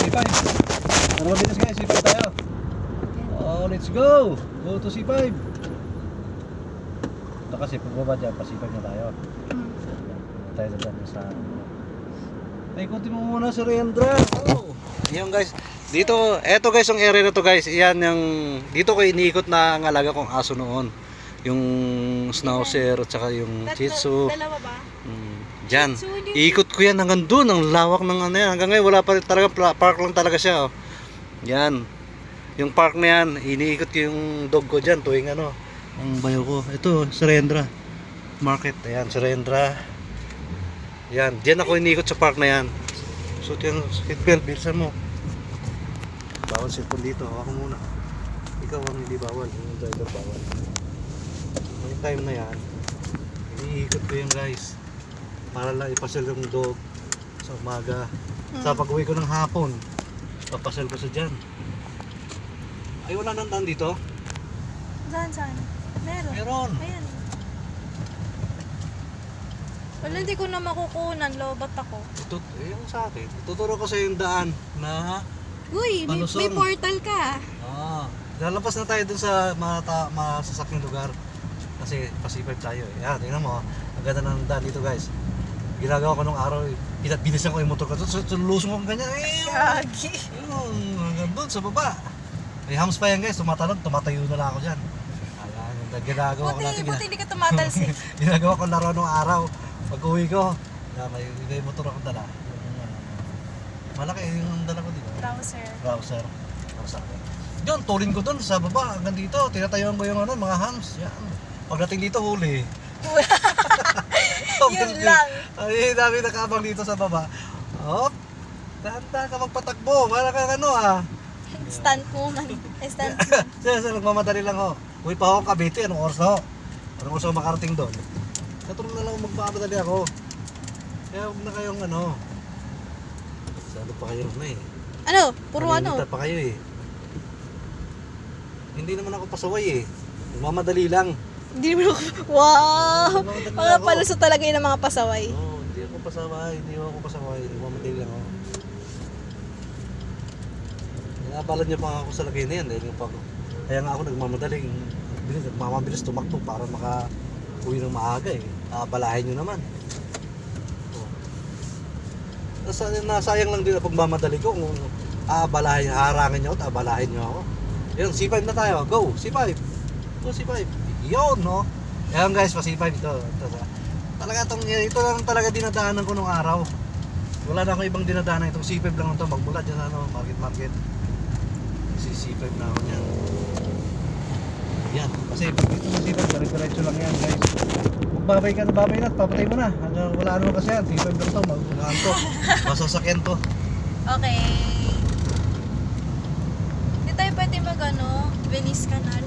C5. Para mabilis guys, C5 tayo. Oh, let's go! Go to C5. Ito kasi pagbaba dyan, pa C5 na tayo. Tayo na dyan sa... Ay, kunti mo muna si Rendra. Oh. Yan guys. Dito, eto guys, yung area na to guys. Yan yung... Dito ko iniikot na ang alaga kong aso noon. Yung schnauzer at saka yung shih tzu. Dalawa ba? Diyan. Iikot ko yan hanggang doon. Ang lawak ng ano yan. Hanggang ngayon wala pa rin talaga. Park lang talaga siya. Oh. Yan. Yung park na yan. Iniikot ko yung dog ko dyan. Tuwing ano. Ang bayo ko. Ito, Surrendra Market. Ayan, Surrendra. Yan. Diyan ako iniikot sa park na yan. So, yung seatbelt. Bilsan mo. Bawal cellphone dito. Ako muna. Ikaw ang hindi bawal. Yung driver bawal. May time na yan. Iniikot ko yan guys. Para lang ipasel yung dog sa umaga. Sa pag-uwi ko ng hapon, papasel ko sa dyan. Ay, wala nang tan dito? Saan? Meron. Meron. Ayan. Wala, hindi ko na makukunan. Lobat ako. Ito, yung sa akin. Tuturo ko sa yung daan na Uy, may Palusong. portal ka. lalabas na tayo dun sa masasakyang lugar. Kasi pasipag tayo eh. Yan, tingnan mo. Ang ganda ng daan dito guys. Ginagawa ko nung araw, binisan ko yung motor ko. Lusong ko ganyan. Gagi. Hanggang doon sa baba. May hams pa yan guys, tumatayo na lang ako dyan. Ayan, yung ginagawa ko natin. Buti hindi ka tumatalsik. Ginagawa ko laro nung araw. Pag uwi ko, may motor akong dala. Malaki yung dala ko dito. Browser. Yun, turin ko doon sa baba. Hanggang dito, tinatayuan ko yung ano, mga hams. Yan. Pagdating dito, huli. Yun lang. Ay, dami nakabang dito sa baba. Hop. Dahan-dahan ka magpatakbo. Para kang ano Stand woman. Stand Sir, nagmamadali lang ako. Uy pa ako Cavite, anong oras ako? Anong oras ako makarating doon? Katulong na lang magmamadali ako. Kaya huwag na kayong ano. Salo pa kayo na eh. Ano? Puro ano? Naninita pa kayo eh. Hindi naman ako pasaway eh. Nagmamadali lang. Hindi mo wow! Nagmamadali Mga ako. paluso talaga yun ng mga pasaway. Oo, hindi ako pasaway. Nagmamadali lang ako. Naabalan niyo pa ako sa lagay na yan dahil yung pag... Kaya nga ako nagmamadaling nagmamabilis tumakbo para maka-uwi ng maaga eh. Aabalahin nyo naman. Nasayang lang din ang pagmamadali ko kung aabalahin, harangin nyo at aabalahin nyo ako. Yan, C5 na tayo. Go! C5! Go C5! Yun, no? Yan guys, pa C5 ito. Ito lang talaga dinadaanan ko nung araw. Wala na akong ibang dinadaanan. Itong C5 lang ito. Magmula dyan ano, market. C5 na ako niyan. Yan. Kasi pag dito sa C5, diretso lang yan guys. Magbabay ka na babay na, papatay mo na. Hanggang wala ano kasi yan. C5 lang ito, magpunahan to. Masasakyan to. Okay. Hindi tayo pwede mag Venice Canal.